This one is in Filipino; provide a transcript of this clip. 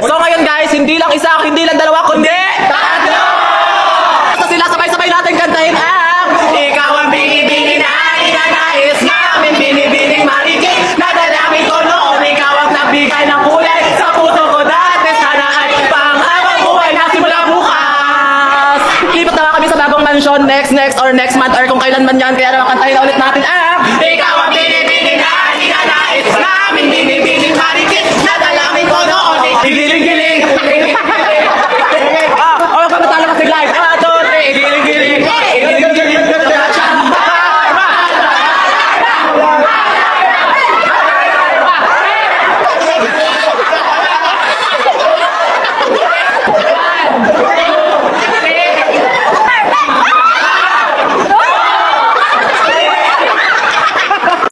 So ngayon guys, hindi lang isa, hindi lang dalawa, kundi tatlo! So sila sabay-sabay natin kantahin ang ikaw ang bini-bini na ninanais namin, bini-bining marikit na dalangin ko noon, ikaw ang nagbigay ng kulay sa puso ko dati, sana ay pang-habang buhay na simula bukas. Lipat na nga kami sa bagong mansyon next or next month or kung kailan man yan, kaya naman kantahin na ulit natin ang ikaw ang